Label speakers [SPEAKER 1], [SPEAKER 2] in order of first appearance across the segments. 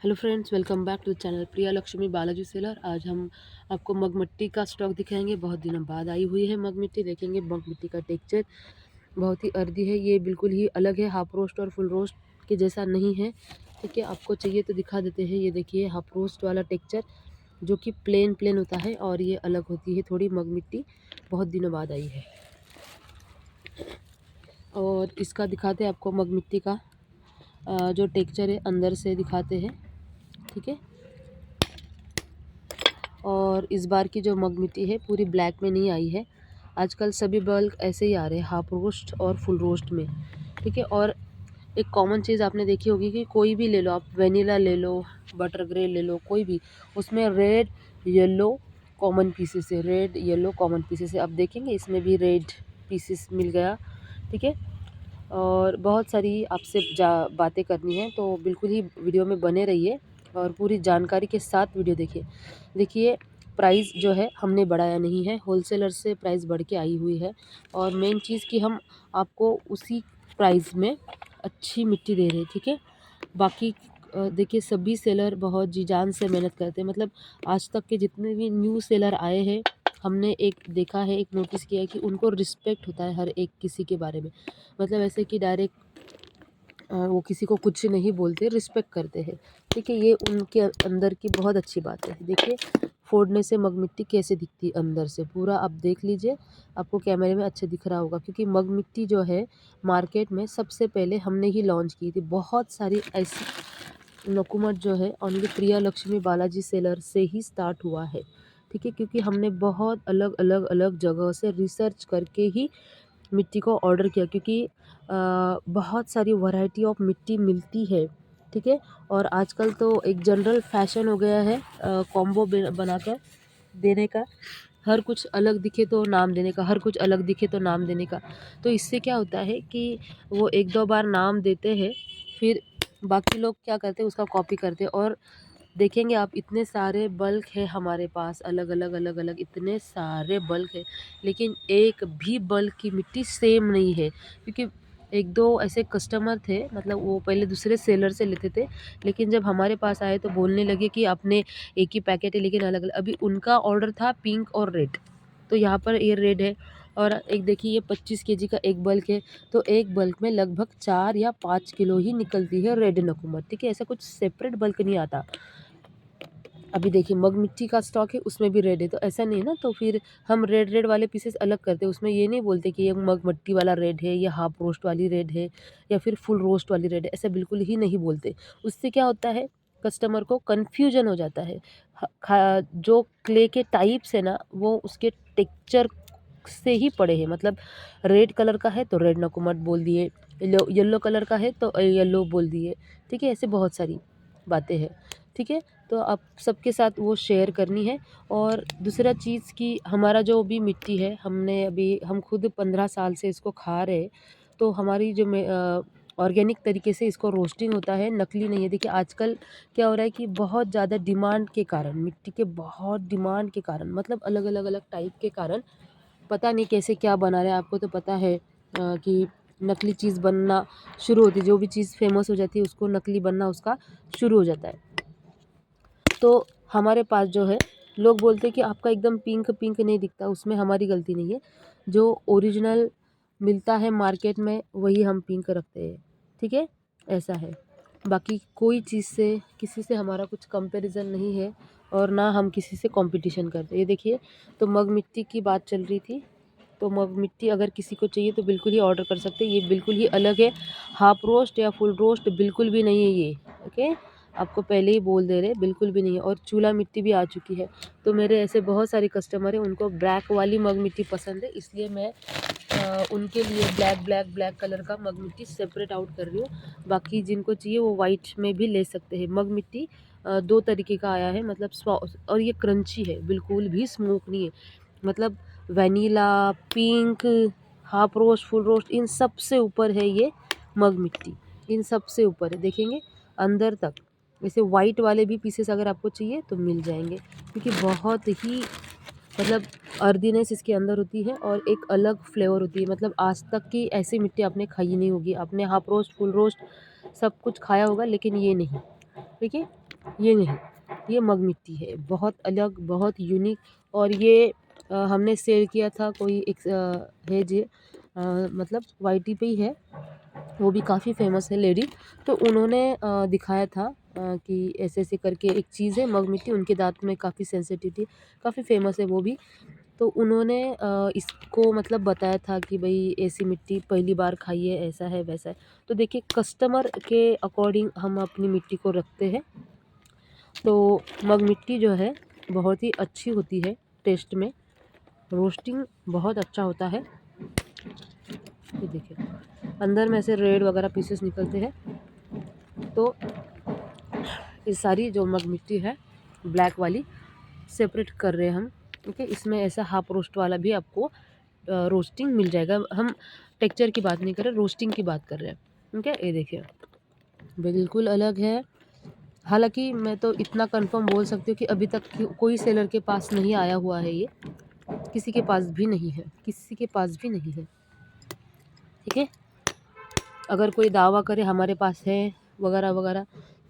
[SPEAKER 1] Hello friends, welcome back to the channel Priya Lakshmi Balaji seller. आज हम आपको मग मिट्टी का स्टॉक दिखाएंगे। बहुत दिनों बाद आई हुई है मग मिट्टी। देखेंगे मग मिट्टी का टेक्सचर बहुत ही अर्दी है। ये बिल्कुल ही अलग है, हाफ रोस्ट और फुल रोस्ट के जैसा नहीं है। ठीक है, आपको चाहिए तो दिखा देते हैं। ये देखिए हाफ रोस्ट वाला टेक्सचर जो कि प्लेन प्लेन होता है, और ये अलग होती है थोड़ी मग मिट्टी। बहुत दिनों बाद आई है। और इसका दिखाते हैं आपको मग मिट्टी का जो टेक्सचर है अंदर से दिखाते हैं। ठीक है, और इस बार की जो मग मिट्टी है पूरी ब्लैक में नहीं आई है। आजकल सभी बल्क ऐसे ही आ रहे हैं, हाफ रोस्ट और फुल रोस्ट में। ठीक है, और एक कॉमन चीज़ आपने देखी होगी कि कोई भी ले लो आप, वेनिला ले लो, बटर ग्रे ले लो, कोई भी, उसमें रेड येलो कॉमन पीसेस है। रेड येलो कॉमन पीसेस है। अब देखेंगे इसमें भी रेड पीसेस मिल गया। ठीक है, और बहुत सारी आपसे बातें करनी है, तो बिल्कुल ही वीडियो में बने रहिए और पूरी जानकारी के साथ वीडियो देखिए। देखिए प्राइस जो है हमने बढ़ाया नहीं है, होलसेलर से प्राइस बढ़ के आई हुई है। और मेन चीज़ कि हम आपको उसी प्राइस में अच्छी मिट्टी दे रहे हैं। ठीक है, बाकी देखिए सभी सेलर बहुत जी जान से मेहनत करते हैं। मतलब आज तक के जितने भी न्यू सेलर आए हैं, हमने एक देखा है, एक नोटिस किया है कि उनको रिस्पेक्ट होता है हर एक किसी के बारे में। मतलब ऐसे कि डायरेक्ट वो किसी को कुछ नहीं बोलते, रिस्पेक्ट करते हैं। ठीक है, ये उनके अंदर की बहुत अच्छी बात है। देखिए फोड़ने से मग मिट्टी कैसे दिखती है अंदर से, पूरा आप देख लीजिए, आपको कैमरे में अच्छे दिख रहा होगा। क्योंकि मग मिट्टी जो है मार्केट में सबसे पहले हमने ही लॉन्च की थी। बहुत सारी ऐसी नकुमट जो है ओनली प्रिया लक्ष्मी बालाजी सेलर से ही स्टार्ट हुआ है। ठीक है, क्योंकि हमने बहुत अलग अलग अलग जगह से रिसर्च करके ही मिट्टी को ऑर्डर किया। क्योंकि बहुत सारी वैरायटी ऑफ मिट्टी मिलती है। ठीक है, और आजकल तो एक जनरल फैशन हो गया है कॉम्बो बनाकर देने का। हर कुछ अलग दिखे तो नाम देने का, हर कुछ अलग दिखे तो नाम देने का। तो इससे क्या होता है कि वो एक दो बार नाम देते हैं, फिर बाकी लोग क्या करते हैं उसका कॉपी करते हैं। और देखेंगे आप, इतने सारे बल्क है हमारे पास, अलग अलग अलग अलग इतने सारे बल्क है, लेकिन एक भी बल्क की मिट्टी सेम नहीं है। क्योंकि एक दो ऐसे कस्टमर थे, मतलब वो पहले दूसरे सेलर से लेते थे, लेकिन जब हमारे पास आए तो बोलने लगे कि आपने एक ही पैकेट है लेकिन अलग अलग। अभी उनका ऑर्डर था पिंक और रेड, तो यहाँ पर ये रेड है। और एक देखिए ये 25 केजी का एक बल्क है, तो एक बल्क में लगभग 4 या 5 किलो ही निकलती है रेड नकुमत। ठीक है, ऐसा कुछ सेपरेट बल्क नहीं आता। अभी देखिए मग मिट्टी का स्टॉक है, उसमें भी रेड है, तो ऐसा नहीं है ना। तो फिर हम रेड रेड वाले पीसेस अलग करते हैं, उसमें ये नहीं बोलते कि ये मग मिट्टी वाला रेड है, या हाफ रोस्ट वाली रेड है, या फिर फुल रोस्ट वाली रेड है। ऐसा बिल्कुल ही नहीं बोलते। उससे क्या होता है, कस्टमर को कन्फ्यूजन हो जाता है। जो क्ले के टाइप्स है ना, वो उसके टेक्चर से ही पड़े हैं। मतलब रेड कलर का है तो रेड नकुमट बोल दिए, येलो कलर का है तो येलो बोल दिए। ठीक है, ऐसे बहुत सारी बातें हैं। ठीक है, तो आप सबके साथ वो शेयर करनी है। और दूसरा चीज़ कि हमारा जो भी मिट्टी है, हमने अभी हम खुद 15 साल से इसको खा रहे हैं, तो हमारी जो ऑर्गेनिक तरीके से इसको रोस्टिंग होता है, नकली नहीं है। देखिए आजकल क्या हो रहा है कि बहुत ज़्यादा डिमांड के कारण, मिट्टी के बहुत डिमांड के कारण, मतलब अलग अलग अलग टाइप के कारण, पता नहीं कैसे क्या बना रहे हैं। आपको तो पता है कि नकली चीज़ बनना शुरू होती है, जो भी चीज़ फेमस हो जाती है उसको नकली बनना उसका शुरू हो जाता है। तो हमारे पास जो है, लोग बोलते हैं कि आपका एकदम पिंक पिंक नहीं दिखता, उसमें हमारी गलती नहीं है। जो ओरिजिनल मिलता है मार्केट में वही हम पिंक रखते हैं। ठीक है, ऐसा है। बाकी कोई चीज़ से किसी से हमारा कुछ कंपैरिजन नहीं है, और ना हम किसी से कंपटीशन करते। ये देखिए, तो मग मिट्टी की बात चल रही थी, तो मग मिट्टी अगर किसी को चाहिए तो बिल्कुल ही ऑर्डर कर सकते हैं। ये बिल्कुल ही अलग है, हाफ रोस्ट या फुल रोस्ट बिल्कुल भी नहीं है ये। ओके, आपको पहले ही बोल दे रहे, बिल्कुल भी नहीं है। और चूल्हा मिट्टी भी आ चुकी है। तो मेरे ऐसे बहुत सारे कस्टमर हैं, उनको ब्लैक वाली मग मिट्टी पसंद है, इसलिए मैं उनके लिए ब्लैक ब्लैक ब्लैक कलर का मग मिट्टी सेपरेट आउट कर रही हूँ। बाकी जिनको चाहिए वो वाइट में भी ले सकते हैं। मग मिट्टी दो तरीके का आया है, मतलब और ये क्रंची है, बिल्कुल भी स्मोक नहीं है। मतलब vanilla, pink, half roast, full roast, इन सब से ऊपर है ये मग मिट्टी, इन सब से ऊपर है। देखेंगे अंदर तक, वैसे वाइट वाले भी पीसेस अगर आपको चाहिए तो मिल जाएंगे। क्योंकि बहुत ही मतलब अर्दीनेस इसके अंदर होती है, और एक अलग फ्लेवर होती है। मतलब आज तक की ऐसी मिट्टी आपने खाई नहीं होगी। आपने हाफ रोस्ट, फुल रोस्ट सब कुछ खाया होगा, लेकिन ये नहीं। ठीक है, ये नहीं, ये मग मिट्टी है, बहुत अलग, बहुत यूनिक। और ये हमने सेल किया था, कोई एक है जे मतलब वाईटी पे ही है, वो भी काफ़ी फेमस है लेडी। तो उन्होंने दिखाया था कि ऐसे ऐसे करके एक चीज़ है मग मिट्टी, उनके दांत में काफ़ी सेंसिटिविटी, काफ़ी फेमस है वो भी। तो उन्होंने इसको मतलब बताया था कि भाई ऐसी मिट्टी पहली बार खाइए, ऐसा है वैसा है। तो देखिए कस्टमर के अकॉर्डिंग हम अपनी मिट्टी को रखते हैं। तो मग मिट्टी जो है बहुत ही अच्छी होती है टेस्ट में, रोस्टिंग बहुत अच्छा होता है। ये देखिए अंदर में ऐसे रेड वगैरह पीसेस निकलते हैं। तो ये सारी जो मग मिट्टी है ब्लैक वाली सेपरेट कर रहे हैं हम। ठीक है, इसमें ऐसा हाफ रोस्ट वाला भी आपको रोस्टिंग मिल जाएगा। हम टेक्सचर की बात नहीं कर रहे, रोस्टिंग की बात कर रहे हैं। ठीक है, ये देखिए बिल्कुल अलग है। हालांकि मैं तो इतना कंफर्म बोल सकती हूँ कि अभी तक कोई सेलर के पास नहीं आया हुआ है ये, किसी के पास भी नहीं है, किसी के पास भी नहीं है। ठीक है, अगर कोई दावा करे हमारे पास है वगैरह वगैरह,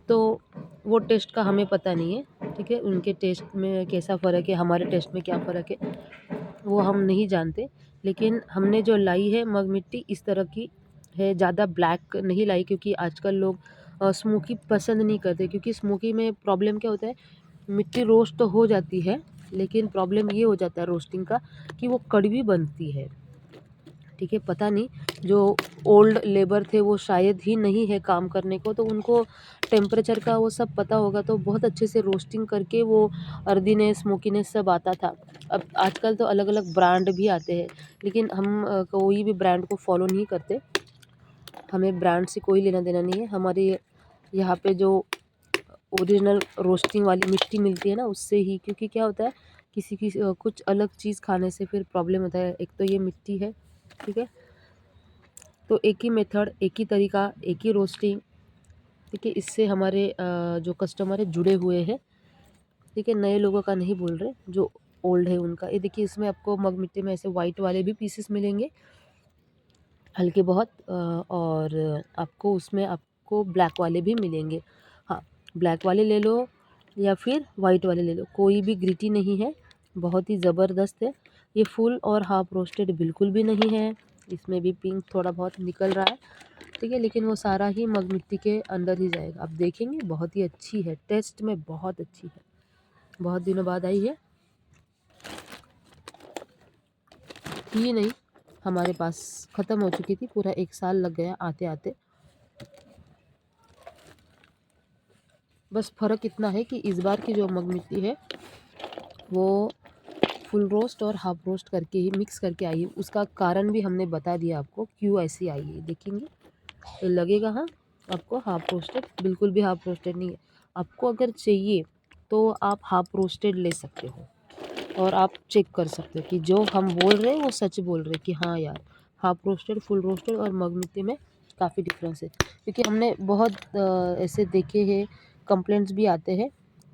[SPEAKER 1] तो वो टेस्ट का हमें पता नहीं है। ठीक है, उनके टेस्ट में कैसा फ़र्क है, हमारे टेस्ट में क्या फ़र्क है, वो हम नहीं जानते। लेकिन हमने जो लाई है मग मिट्टी इस तरह की है, ज़्यादा ब्लैक नहीं लाई, क्योंकि आजकल लोग स्मोकी पसंद नहीं करते। क्योंकि स्मोकी में प्रॉब्लम क्या होता है, मिट्टी रोस्ट तो हो जाती है, लेकिन प्रॉब्लम ये हो जाता है रोस्टिंग का कि वो कड़वी बनती है। ठीक है, पता नहीं जो ओल्ड लेबर थे वो शायद ही नहीं है काम करने को, तो उनको टेम्परेचर का वो सब पता होगा, तो बहुत अच्छे से रोस्टिंग करके वो अर्दीनेस स्मोकीनेस सब आता था। अब आजकल तो अलग अलग ब्रांड भी आते हैं, लेकिन हम कोई भी ब्रांड को फॉलो नहीं करते। हमें ब्रांड से कोई लेना देना नहीं है। हमारे यहाँ पे जो ओरिजिनल रोस्टिंग वाली मिट्टी मिलती है ना, उससे ही। क्योंकि क्या होता है, किसी की कुछ अलग चीज़ खाने से फिर प्रॉब्लम होता है। एक तो ये मिट्टी है, ठीक है, तो एक ही मेथड, एक ही तरीका, एक ही रोस्टिंग। ठीक है, इससे हमारे जो कस्टमर है जुड़े हुए हैं। ठीक है, नए लोगों का नहीं बोल रहे, जो ओल्ड है उनका। ये देखिए इसमें आपको मग मिट्टी में ऐसे वाइट वाले भी पीसेस मिलेंगे, हल्के बहुत, और आपको उसमें आपको ब्लैक वाले भी मिलेंगे। हाँ, ब्लैक वाले ले लो या फिर वाइट वाले ले लो, कोई भी ग्रिटी नहीं है, बहुत ही ज़बरदस्त है। ये फुल और हाफ रोस्टेड बिल्कुल भी नहीं है, इसमें भी पिंक थोड़ा बहुत निकल रहा है। ठीक है, लेकिन वो सारा ही मग मिट्टी के अंदर ही जाएगा। आप देखेंगे बहुत ही अच्छी है, टेस्ट में बहुत अच्छी है, बहुत दिनों बाद आई है। ये नहीं, हमारे पास ख़त्म हो चुकी थी, पूरा 1 साल लग गया आते आते। बस फ़र्क इतना है कि इस बार की जो मग मिट्टी है वो फुल रोस्ट और हाफ रोस्ट करके ही मिक्स करके आई है। उसका कारण भी हमने बता दिया आपको क्यों ऐसी आई है। देखेंगे तो लगेगा हाँ आपको हाफ रोस्टेड, बिल्कुल भी हाफ रोस्टेड नहीं है। आपको अगर चाहिए तो आप हाफ रोस्टेड ले सकते हो, और आप चेक कर सकते हो कि जो हम बोल रहे हैं वो सच बोल रहे हैं कि हाँ यार, हाफ रोस्टेड, फुल रोस्टेड और मग मिट्टी में काफ़ी डिफरेंस है। क्योंकि हमने बहुत ऐसे देखे हैं, कंप्लेंट्स भी आते हैं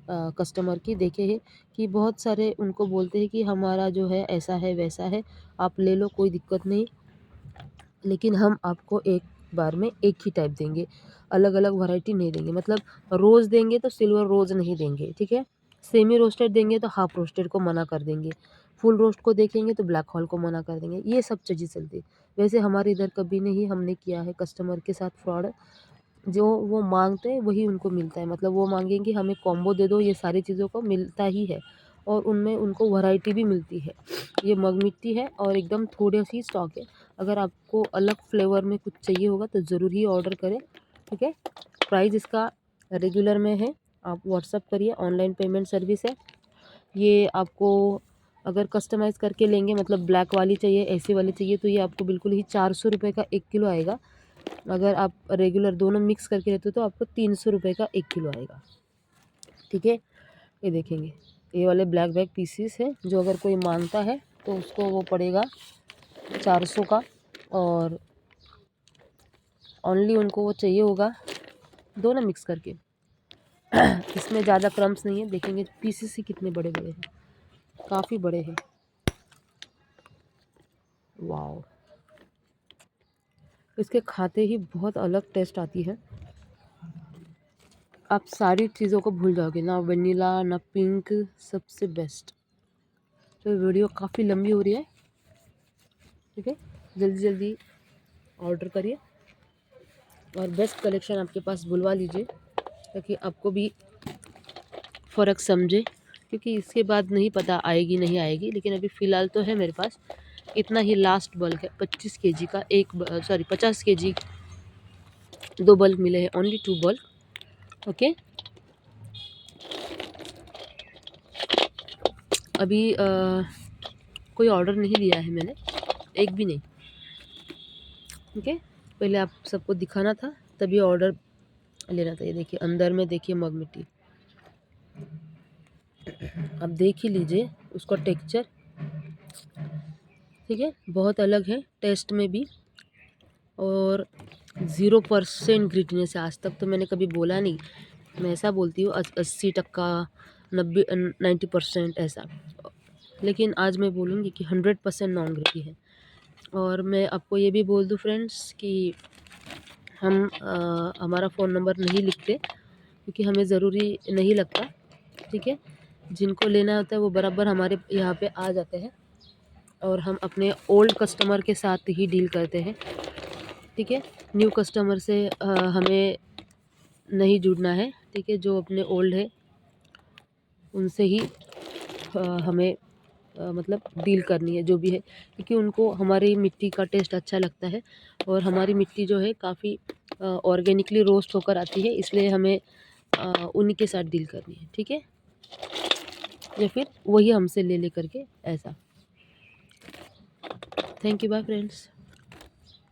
[SPEAKER 1] कस्टमर की, देखे हैं कि बहुत सारे उनको बोलते हैं कि हमारा जो है ऐसा है वैसा है, आप ले लो कोई दिक्कत नहीं, लेकिन हम आपको एक बार में एक ही टाइप देंगे, अलग अलग वैरायटी नहीं देंगे। मतलब रोज़ देंगे तो सिल्वर रोज़ नहीं देंगे, ठीक है, सेमी रोस्टेड देंगे तो हाफ रोस्टेड को मना कर देंगे, फुल रोस्ट को देखेंगे तो ब्लैक हॉल को मना कर देंगे। ये सब चीज़ें चलती है। वैसे हमारे इधर कभी नहीं हमने किया है कस्टमर के साथ फ्रॉड। जो वो मांगते हैं वही उनको मिलता है। मतलब वो मांगेंगे हमें कॉम्बो दे दो, ये सारी चीज़ों को मिलता ही है, और उनमें उनको वैरायटी भी मिलती है। ये मग मिट्टी है और एकदम थोड़ी सी स्टॉक है। अगर आपको अलग फ्लेवर में कुछ चाहिए होगा तो ज़रूर ही ऑर्डर करें। ठीक है, प्राइस इसका रेगुलर में है, आप व्हाट्सअप करिए, ऑनलाइन पेमेंट सर्विस है। ये आपको अगर कस्टमाइज़ करके लेंगे, मतलब ब्लैक वाली चाहिए, ऐसी वाली चाहिए, तो ये आपको बिल्कुल ही 400 रुपये का 1 किलो आएगा। अगर आप रेगुलर दोनों मिक्स करके लेते हो तो आपको 300 रुपये का 1 किलो आएगा। ठीक है, ये देखेंगे ये वाले ब्लैक बैग पीसीस है, जो अगर कोई मांगता है तो उसको वो पड़ेगा 400 का, और ओनली उनको वो चाहिए होगा दोनों मिक्स करके। इसमें ज़्यादा क्रम्स नहीं है, देखेंगे पीसेस ही कितने बड़े बड़े हैं, काफ़ी बड़े हैं। वाओ, इसके खाते ही बहुत अलग टेस्ट आती है। आप सारी चीज़ों को भूल जाओगे, ना वनीला ना पिंक, सबसे बेस्ट। तो वीडियो काफ़ी लंबी हो रही है, ठीक है, जल्दी जल्दी ऑर्डर करिए और बेस्ट कलेक्शन आपके पास बुलवा लीजिए ताकि आपको भी फ़र्क समझे, क्योंकि इसके बाद नहीं पता आएगी नहीं आएगी, लेकिन अभी फ़िलहाल तो है मेरे पास इतना ही लास्ट बल्क है। 25 केजी का 50 केजी 2 बल्क मिले हैं, ओनली 2 बल्क। ओके, अभी कोई ऑर्डर नहीं दिया है मैंने, एक भी नहीं। ओके, पहले आप सबको दिखाना था तभी ऑर्डर लेना था। ये देखिए अंदर में देखिए मग मिट्टी, आप देख ही लीजिए उसका टेक्सचर, ठीक है, बहुत अलग है टेस्ट में भी। और 0% ग्रिटनेस है। आज तक तो मैंने कभी बोला नहीं, मैं ऐसा बोलती हूँ 80%, 90% ऐसा, लेकिन आज मैं बोलूँगी कि 100% नॉन ग्रिटी है। और मैं आपको ये भी बोल दूँ फ्रेंड्स कि हम हमारा फ़ोन नंबर नहीं लिखते क्योंकि हमें ज़रूरी नहीं लगता, ठीक है। जिनको लेना होता है वो बराबर हमारे यहाँ पे आ जाते हैं और हम अपने ओल्ड कस्टमर के साथ ही डील करते हैं, ठीक है। न्यू कस्टमर से हमें नहीं जुड़ना है, ठीक है। जो अपने ओल्ड है उनसे ही हमें मतलब डील करनी है जो भी है, क्योंकि उनको हमारी मिट्टी का टेस्ट अच्छा लगता है और हमारी मिट्टी जो है काफ़ी ऑर्गेनिकली रोस्ट होकर आती है, इसलिए हमें उन्हीं के साथ डील करनी है, ठीक है, या फिर वही हमसे ले करके ऐसा। Thank you, bye friends.